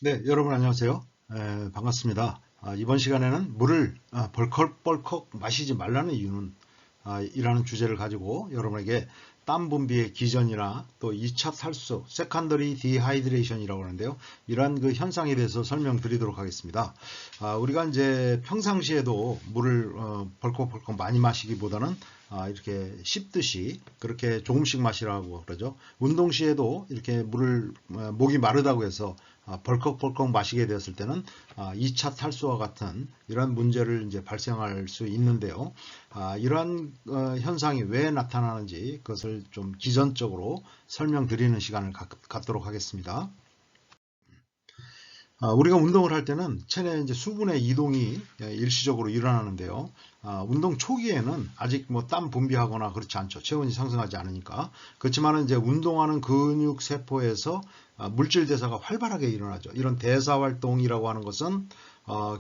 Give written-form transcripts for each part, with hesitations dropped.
네, 여러분 안녕하세요. 반갑습니다. 이번 시간에는 물을 벌컥벌컥 마시지 말라는 이유는 이라는 주제를 가지고 여러분에게 땀 분비의 기전이나 또 2차 탈수, 세컨더리 디하이드레이션이라고 하는데요. 이러한 그 현상에 대해서 설명드리도록 하겠습니다. 우리가 이제 평상시에도 물을 벌컥벌컥 많이 마시기보다는 이렇게 씹듯이 그렇게 조금씩 마시라고 그러죠. 운동 시에도 이렇게 물을 목이 마르다고 해서 벌컥벌컥 마시게 되었을 때는 2차 탈수와 같은 이런 문제를 이제 발생할 수 있는데요. 이러한 현상이 왜 나타나는지 그것을 좀 기전적으로 설명드리는 시간을 갖도록 하겠습니다. 우리가 운동을 할 때는 체내 이제 수분의 이동이 일시적으로 일어나는데요. 운동 초기에는 아직 뭐 땀 분비하거나 그렇지 않죠. 체온이 상승하지 않으니까. 그렇지만 이제 운동하는 근육 세포에서 물질 대사가 활발하게 일어나죠. 이런 대사 활동이라고 하는 것은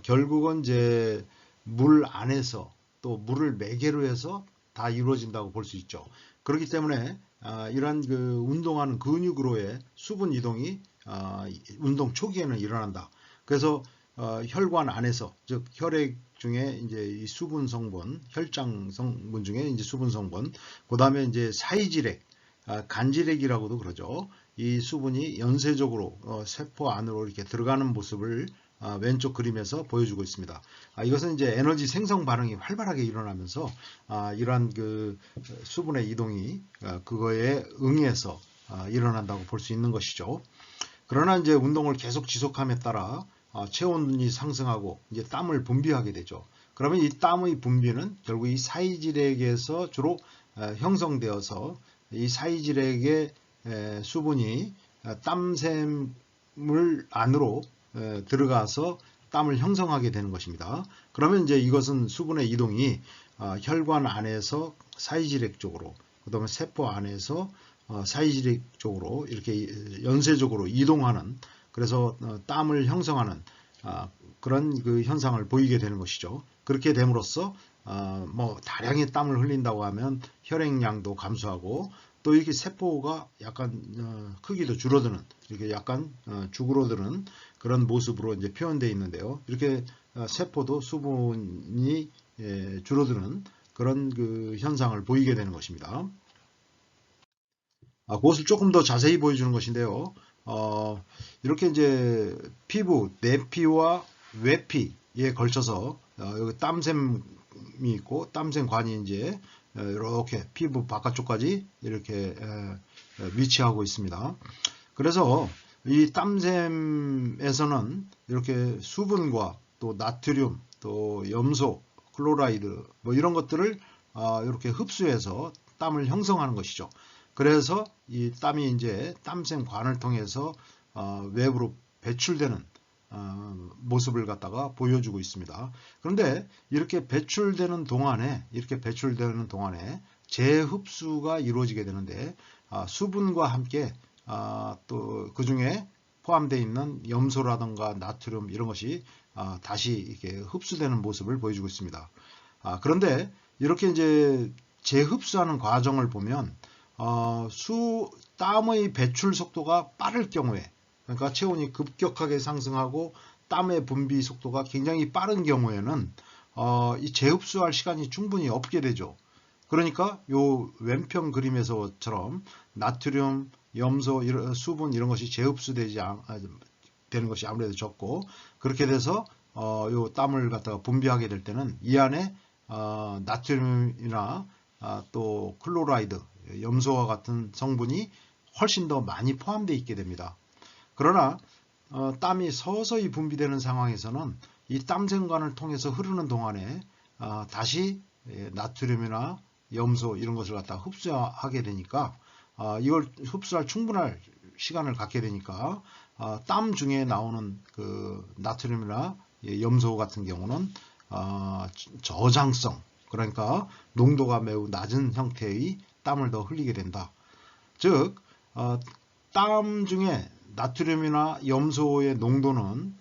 결국은 이제 물 안에서 또 물을 매개로 해서 다 이루어진다고 볼 수 있죠. 그렇기 때문에 이러한 그 운동하는 근육으로의 수분 이동이 운동 초기에는 일어난다. 그래서 혈관 안에서 즉 혈액 중에 이제 이 수분 성분, 혈장 성분 중에 이제 수분 성분, 그다음에 이제 사이질액, 간질액이라고도 그러죠. 이 수분이 연쇄적으로 세포 안으로 이렇게 들어가는 모습을 왼쪽 그림에서 보여주고 있습니다. 이것은 이제 에너지 생성 반응이 활발하게 일어나면서 이러한 그 수분의 이동이 그거에 응해서 일어난다고 볼 수 있는 것이죠. 그러나 이제 운동을 계속 지속함에 따라 체온이 상승하고 이제 땀을 분비하게 되죠. 그러면 이 땀의 분비는 결국 이 사이질액에서 주로 형성되어서 이 사이질액의 수분이 땀샘을 안으로 들어가서 땀을 형성하게 되는 것입니다. 그러면 이제 이것은 수분의 이동이 혈관 안에서 사이질액 쪽으로, 그다음에 세포 안에서 사이질액 쪽으로 이렇게 연쇄적으로 이동하는, 그래서 땀을 형성하는 그런 그 현상을 보이게 되는 것이죠. 그렇게 됨으로써 뭐 다량의 땀을 흘린다고 하면 혈액량도 감소하고 또 이렇게 세포가 약간 크기도 줄어드는, 이렇게 약간 죽으로드는 그런 모습으로 이제 표현되어 있는데요. 이렇게 세포도 수분이 줄어드는 그런 그 현상을 보이게 되는 것입니다. 그것을 조금 더 자세히 보여주는 것인데요. 이렇게 이제 피부, 내피와 외피에 걸쳐서 여기 땀샘이 있고 땀샘관이 이제 이렇게 피부 바깥쪽까지 이렇게 위치하고 있습니다. 그래서 이 땀샘에서는 이렇게 수분과 또 나트륨, 또 염소, 클로라이드 뭐 이런 것들을 이렇게 흡수해서 땀을 형성하는 것이죠. 그래서 이 땀이 이제 땀샘관을 통해서 외부로 배출되는 모습을 갖다가 보여주고 있습니다. 그런데 이렇게 배출되는 동안에 재흡수가 이루어지게 되는데 수분과 함께 또 그 중에 포함되어 있는 염소라든가 나트륨 이런 것이 다시 이렇게 흡수되는 모습을 보여주고 있습니다. 그런데 이렇게 이제 재흡수하는 과정을 보면 땀의 배출 속도가 빠를 경우에, 그러니까 체온이 급격하게 상승하고 땀의 분비 속도가 굉장히 빠른 경우에는 이 재흡수할 시간이 충분히 없게 되죠. 그러니까 요 왼편 그림에서처럼 나트륨, 염소, 수분 이런 것이 되는 것이 아무래도 적고, 그렇게 돼서 요 땀을 갖다가 분비하게 될 때는 이 안에 나트륨이나 또 클로라이드, 염소와 같은 성분이 훨씬 더 많이 포함되어 있게 됩니다. 그러나 땀이 서서히 분비되는 상황에서는 이 땀샘관을 통해서 흐르는 동안에 다시 나트륨이나 염소 이런 것을 갖다 흡수하게 되니까 이걸 흡수할 충분할 시간을 갖게 되니까 땀 중에 나오는 그 나트륨이나 염소 같은 경우는 저장성, 그러니까 농도가 매우 낮은 형태의 땀을 더 흘리게 된다. 즉, 땀 중에 나트륨이나 염소의 농도는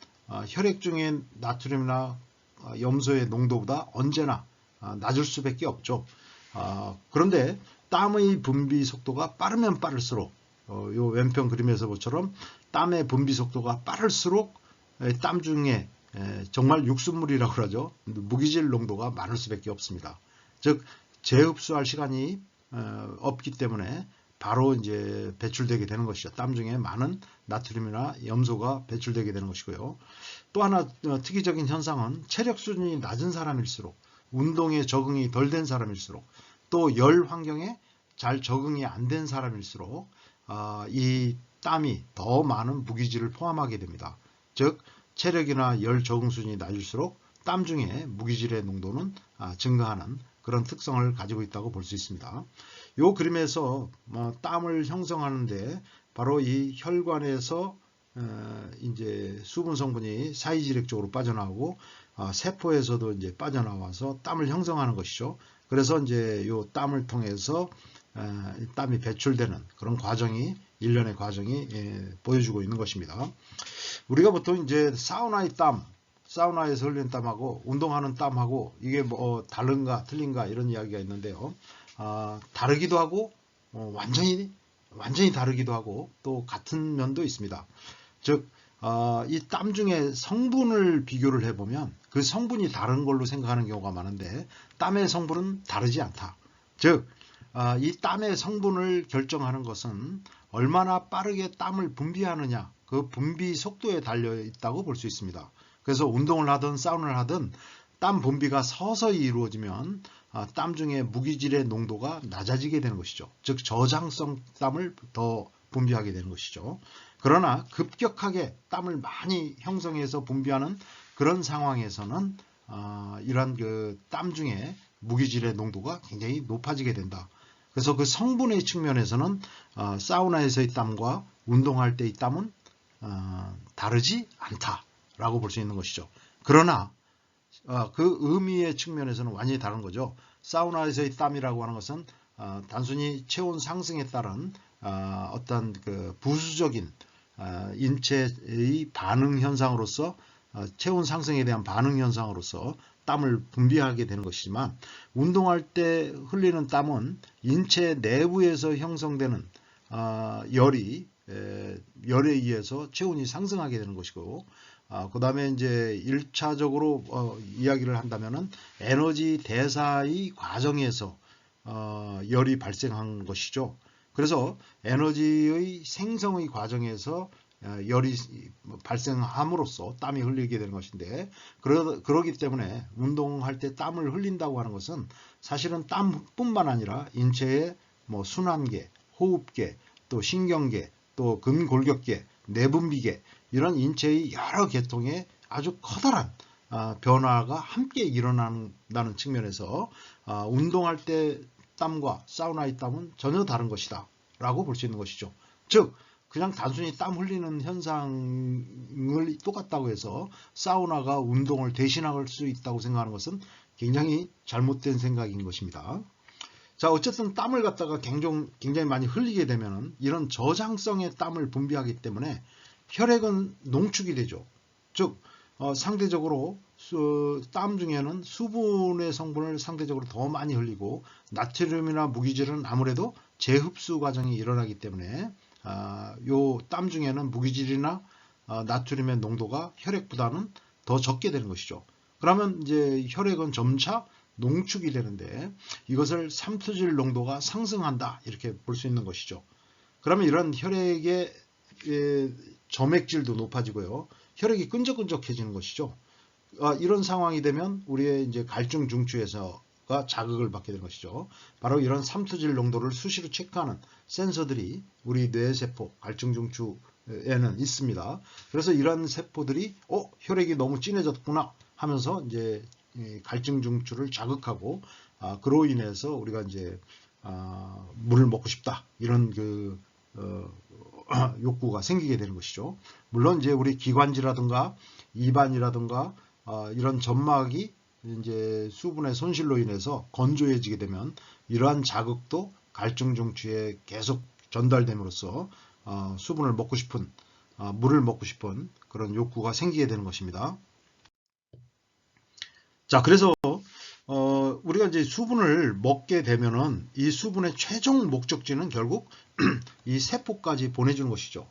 혈액 중에 나트륨이나 염소의 농도보다 언제나 낮을 수밖에 없죠. 그런데 땀의 분비 속도가 빠르면 빠를수록 요 왼편 그림에서 보처럼 땀의 분비 속도가 빠를수록 땀 중에 정말 육수물이라고 그러죠. 무기질 농도가 많을 수밖에 없습니다. 즉 재흡수할 시간이 없기 때문에 바로 이제 배출되게 되는 것이죠. 땀 중에 많은 나트륨이나 염소가 배출되게 되는 것이고요. 또 하나 특이적인 현상은 체력 수준이 낮은 사람일수록, 운동에 적응이 덜 된 사람일수록, 또 열 환경에 잘 적응이 안 된 사람일수록 이 땀이 더 많은 무기질을 포함하게 됩니다. 즉 체력이나 열 적응 수준이 낮을수록 땀 중에 무기질의 농도는 증가하는 그런 특성을 가지고 있다고 볼 수 있습니다. 이 그림에서 땀을 형성하는데 바로 이 혈관에서 이제 수분 성분이 사이지렉 쪽으로 빠져나오고 세포에서도 이제 빠져나와서 땀을 형성하는 것이죠. 그래서 이제 이 땀을 통해서 땀이 배출되는 그런 과정이 일련의 과정이 보여주고 있는 것입니다. 우리가 보통 이제 사우나의 땀, 사우나에서 흘리는 땀하고 운동하는 땀하고 이게 뭐 다른가 틀린가 이런 이야기가 있는데요. 다르기도 하고 완전히 다르기도 하고 또 같은 면도 있습니다. 즉 이 땀 중에 성분을 비교를 해보면 그 성분이 다른 걸로 생각하는 경우가 많은데 땀의 성분은 다르지 않다. 즉 이 땀의 성분을 결정하는 것은 얼마나 빠르게 땀을 분비하느냐, 그 분비 속도에 달려 있다고 볼 수 있습니다. 그래서 운동을 하든 사우나를 하든 땀 분비가 서서히 이루어지면 땀 중에 무기질의 농도가 낮아지게 되는 것이죠. 즉 저장성 땀을 더 분비하게 되는 것이죠. 그러나 급격하게 땀을 많이 형성해서 분비하는 그런 상황에서는 이러한 그 땀 중에 무기질의 농도가 굉장히 높아지게 된다. 그래서 그 성분의 측면에서는 사우나에서의 땀과 운동할 때의 땀은 다르지 않다라고 볼 수 있는 것이죠. 그러나 그 의미의 측면에서는 완전히 다른 거죠. 사우나에서의 땀이라고 하는 것은 단순히 체온 상승에 따른 어떤 그 부수적인 인체의 반응 현상으로서 체온 상승에 대한 반응 현상으로서 땀을 분비하게 되는 것이지만 운동할 때 흘리는 땀은 인체 내부에서 형성되는 열에 의해서 체온이 상승하게 되는 것이고 그 다음에 이제 1차적으로 이야기를 한다면은 에너지 대사의 과정에서 열이 발생한 것이죠. 그래서 에너지의 생성의 과정에서 열이 발생함으로써 땀이 흘리게 되는 것인데 그러기 때문에 운동할 때 땀을 흘린다고 하는 것은 사실은 땀뿐만 아니라 인체의 뭐 순환계, 호흡계, 또 신경계, 또 근골격계, 내분비계 이런 인체의 여러 계통의 아주 커다란 변화가 함께 일어난다는 측면에서 운동할 때 땀과 사우나의 땀은 전혀 다른 것이다 라고 볼 수 있는 것이죠. 즉 그냥 단순히 땀 흘리는 현상을 똑같다고 해서 사우나가 운동을 대신할 수 있다고 생각하는 것은 굉장히 잘못된 생각인 것입니다. 자, 어쨌든 땀을 갖다가 굉장히 많이 흘리게 되면 이런 저장성의 땀을 분비하기 때문에 혈액은 농축이 되죠. 즉 상대적으로 땀 중에는 수분의 성분을 상대적으로 더 많이 흘리고 나트륨이나 무기질은 아무래도 재흡수 과정이 일어나기 때문에 요 땀 중에는 무기질이나 나트륨의 농도가 혈액보다는 더 적게 되는 것이죠. 그러면 이제 혈액은 점차 농축이 되는데 이것을 삼투질 농도가 상승한다 이렇게 볼 수 있는 것이죠. 그러면 이런 혈액의 점액질도 높아지고요. 혈액이 끈적끈적해지는 것이죠. 이런 상황이 되면 우리의 이제 갈증 중추에서가 자극을 받게 되는 것이죠. 바로 이런 삼투질 농도를 수시로 체크하는 센서들이 우리 뇌세포, 갈증 중추에는 있습니다. 그래서 이런 세포들이 혈액이 너무 진해졌구나 하면서 이제 갈증 중추를 자극하고 그로 인해서 우리가 이제 물을 먹고 싶다 이런 그 욕구가 생기게 되는 것이죠. 물론 이제 우리 기관지라든가 입안이라든가 이런 점막이 이제 수분의 손실로 인해서 건조해지게 되면 이러한 자극도 갈증 중추에 계속 전달됨으로써 수분을 먹고 싶은 물을 먹고 싶은 그런 욕구가 생기게 되는 것입니다. 자, 그래서 우리가 이제 수분을 먹게 되면은 이 수분의 최종 목적지는 결국 이 세포까지 보내주는 것이죠.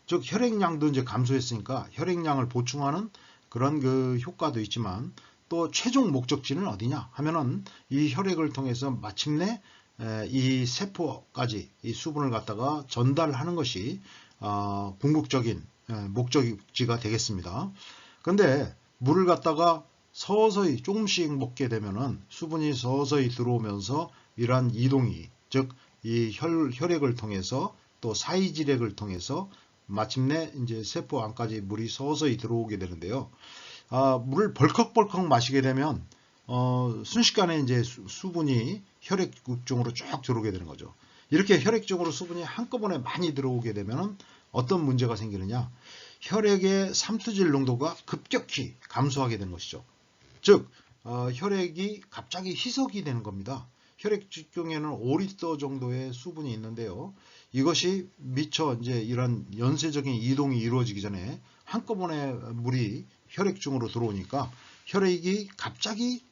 즉 혈액량도 이제 감소했으니까 혈액량을 보충하는 그런 그 효과도 있지만 또 최종 목적지는 어디냐 하면은 이 혈액을 통해서 마침내 이 세포까지 이 수분을 갖다가 전달하는 것이 궁극적인 목적지가 되겠습니다. 그런데 물을 갖다가 서서히 조금씩 먹게 되면은 수분이 서서히 들어오면서 이러한 이동이 즉 이 혈액을 통해서 또 사이질액을 통해서 마침내 이제 세포 안까지 물이 서서히 들어오게 되는데요. 물을 벌컥벌컥 마시게 되면 순식간에 이제 수분이 혈액중으로 쭉 들어오게 되는 거죠. 이렇게 혈액중으로 수분이 한꺼번에 많이 들어오게 되면 어떤 문제가 생기느냐? 혈액의 삼투질 농도가 급격히 감소하게 되는 것이죠. 즉 혈액이 갑자기 희석이 되는 겁니다. 혈액중에는 5리터 정도의 수분이 있는데요. 이것이 미처 이제 이런 연쇄적인 이동이 이루어지기 전에 한꺼번에 물이 혈액중으로 들어오니까 혈액이 갑자기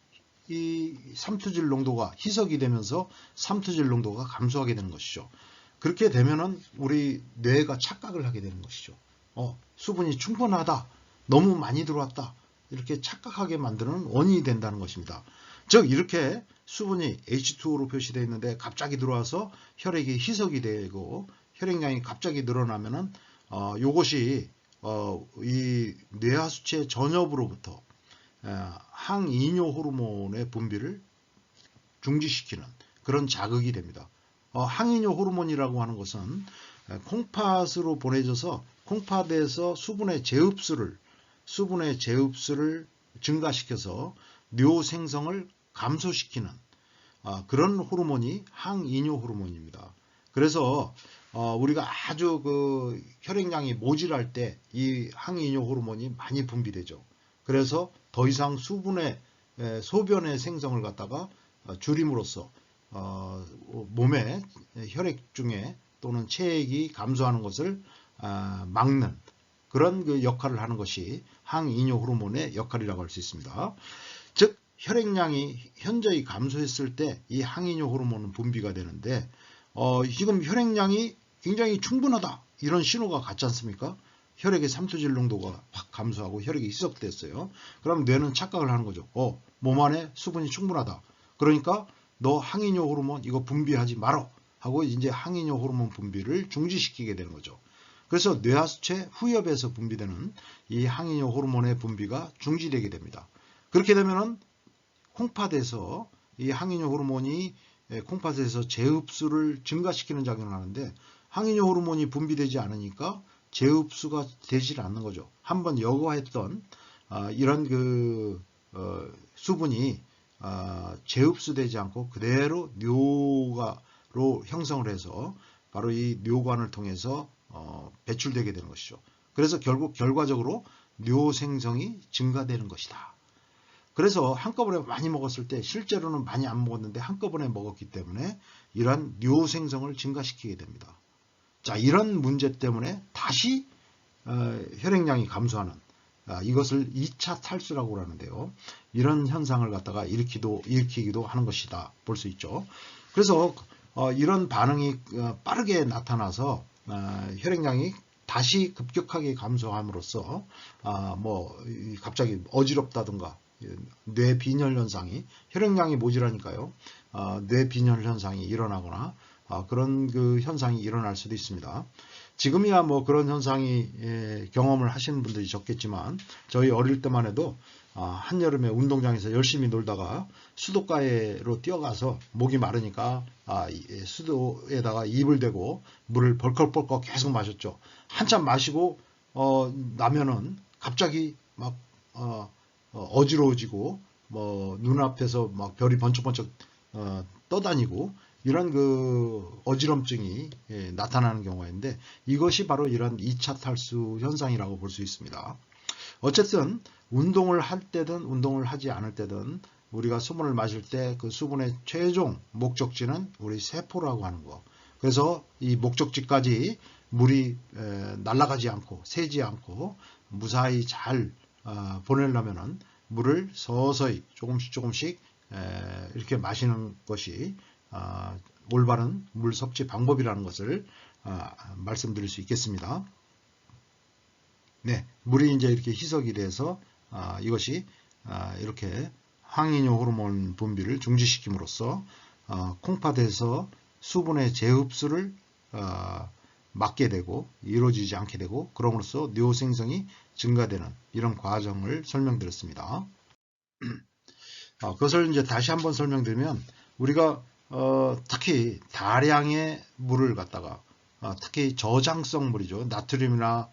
이 삼투질 농도가 희석이 되면서 삼투질 농도가 감소하게 되는 것이죠. 그렇게 되면은 우리 뇌가 착각을 하게 되는 것이죠. 수분이 충분하다, 너무 많이 들어왔다, 이렇게 착각하게 만드는 원인이 된다는 것입니다. 즉 이렇게 수분이 H2O로 표시되어 있는데 갑자기 들어와서 혈액이 희석이 되고 혈액량이 갑자기 늘어나면은 이것이 이 뇌하수체 전엽으로부터 항이뇨 호르몬의 분비를 중지시키는 그런 자극이 됩니다. 항이뇨 호르몬이라고 하는 것은 콩팥으로 보내져서 콩팥에서 수분의 제흡수를 증가시켜서 뇨 생성을 감소시키는 그런 호르몬이 항이뇨 호르몬입니다. 그래서 우리가 아주 그 혈액량이 모질할 때 이 항이뇨 호르몬이 많이 분비되죠. 그래서 더 이상 소변의 생성을 갖다가 줄임으로써 몸의 혈액중에 또는 체액이 감소하는 것을 막는 그런 그 역할을 하는 것이 항이뇨 호르몬의 역할이라고 할 수 있습니다. 즉 혈액량이 현저히 감소했을 때 이 항이뇨 호르몬은 분비가 되는데 지금 혈액량이 굉장히 충분하다 이런 신호가 갔지 않습니까? 혈액의 삼투질 농도가 확 감소하고 혈액이 희석됐어요. 그럼 뇌는 착각을 하는 거죠. 몸 안에 수분이 충분하다. 그러니까 너 항이뇨 호르몬 이거 분비하지 말어 하고 이제 항이뇨 호르몬 분비를 중지시키게 되는 거죠. 그래서 뇌하수체 후엽에서 분비되는 이 항이뇨 호르몬의 분비가 중지되게 됩니다. 그렇게 되면은 콩팥에서 이 항이뇨 호르몬이 콩팥에서 제흡수를 증가시키는 작용을 하는데 항이뇨 호르몬이 분비되지 않으니까 제흡수가 되질 않는 거죠. 한번 여과했던 이런 그 수분이 제흡수되지 않고 그대로 뇨가로 형성을 해서 바로 이 뇨관을 통해서 배출되게 되는 것이죠. 그래서 결국 결과적으로 뇨 생성이 증가되는 것이다. 그래서 한꺼번에 많이 먹었을 때 실제로는 많이 안 먹었는데 한꺼번에 먹었기 때문에 이러한 뇨 생성을 증가시키게 됩니다. 자, 이런 문제 때문에 다시 혈액량이 감소하는 이것을 2차 탈수라고 하는데요. 이런 현상을 갖다가 일으키기도 하는 것이다 볼 수 있죠. 그래서 이런 반응이 빠르게 나타나서 혈액량이 다시 급격하게 감소함으로써 갑자기 어지럽다든가 뇌 빈혈 현상이 혈액량이 모자라니까요. 뇌 빈혈 현상이 일어나거나 그런 그 현상이 일어날 수도 있습니다. 지금이야 뭐 그런 현상이 경험을 하시는 분들이 적겠지만 저희 어릴 때만 해도 한여름에 운동장에서 열심히 놀다가 수도가에로 뛰어가서 목이 마르니까 수도에다가 입을 대고 물을 벌컥벌컥 계속 마셨죠. 한참 마시고 나면은 갑자기 막 어지러워지고 뭐 눈앞에서 막 별이 번쩍번쩍 떠다니고 이런 그 어지럼증이 나타나는 경우가 있는데 이것이 바로 이런 2차 탈수 현상이라고 볼 수 있습니다. 어쨌든 운동을 할 때든 운동을 하지 않을 때든 우리가 수분을 마실 때 그 수분의 최종 목적지는 우리 세포라고 하는 거. 그래서 이 목적지까지 물이 날아가지 않고 새지 않고 무사히 잘 보내려면은 물을 서서히 조금씩 이렇게 마시는 것이 올바른 물 섭취 방법이라는 것을 말씀드릴 수 있겠습니다. 네, 물이 이제 이렇게 희석이 돼서 이것이 이렇게 항이뇨 호르몬 분비를 중지시킴으로써 콩팥에서 수분의 재흡수를 막게 되고 이루어지지 않게 되고 그럼으로써 뇨 생성이 증가되는 이런 과정을 설명드렸습니다. 그것을 이제 다시 한번 설명드리면 우리가 특히 다량의 물을 갖다가 특히 저장성 물이죠. 나트륨이나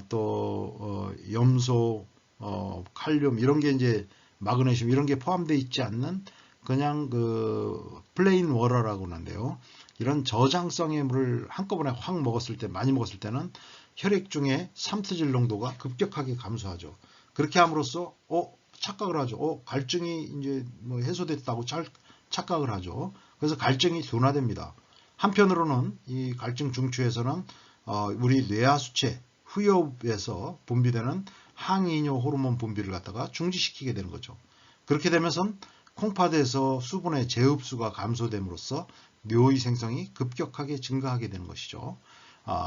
또 염소, 칼륨 이런 게 이제 마그네슘 이런 게 포함되어 있지 않는 그냥 그 플레인 워터라고 하는데요. 이런 저장성의 물을 한꺼번에 확 먹었을 때 많이 먹었을 때는 혈액 중에 삼투질 농도가 급격하게 감소하죠. 그렇게 함으로써 착각을 하죠. 갈증이 이제 뭐 해소됐다고 착각을 하죠. 그래서 갈증이 둔화됩니다. 한편으로는 이 갈증 중추에서는 우리 뇌하수체 후엽에서 분비되는 항이뇨 호르몬 분비를 갖다가 중지시키게 되는 거죠. 그렇게 되면서 콩팥에서 수분의 재흡수가 감소됨으로써 뇨의 생성이 급격하게 증가하게 되는 것이죠.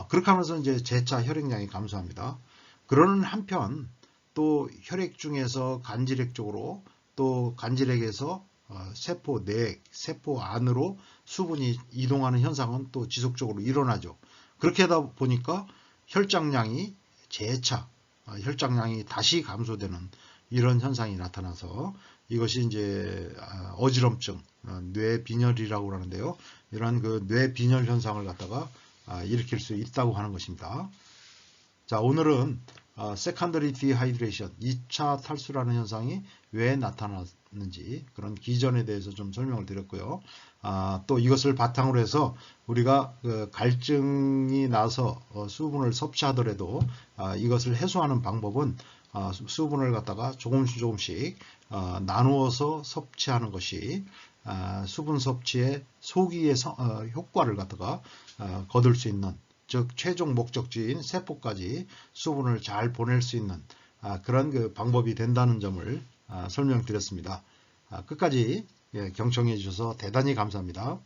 그렇게 하면서 이제 재차 혈액량이 감소합니다. 그러는 한편 또 혈액 중에서 간질액 쪽으로 또 간질액에서 세포 내액, 세포 안으로 수분이 이동하는 현상은 또 지속적으로 일어나죠. 그렇게 하다 보니까 혈장량이 재차 혈장량이 다시 감소되는 이런 현상이 나타나서 이것이 이제 어지럼증, 뇌빈혈이라고 하는데요. 이런 그 뇌빈혈 현상을 갖다가 일으킬 수 있다고 하는 것입니다. 자, 오늘은 세컨더리 디하이드레이션, 2차 탈수라는 현상이 왜 나타났는지 그런 기전에 대해서 좀 설명을 드렸고요. 또 이것을 바탕으로 해서 우리가 그 갈증이 나서 수분을 섭취하더라도 이것을 해소하는 방법은 수분을 갖다가 조금씩 나누어서 섭취하는 것이 수분 섭취의 소기의 효과를 갖다가 거둘 수 있는, 즉 최종 목적지인 세포까지 수분을 잘 보낼 수 있는 그런 그 방법이 된다는 점을 설명드렸습니다. 끝까지 경청해 주셔서 대단히 감사합니다.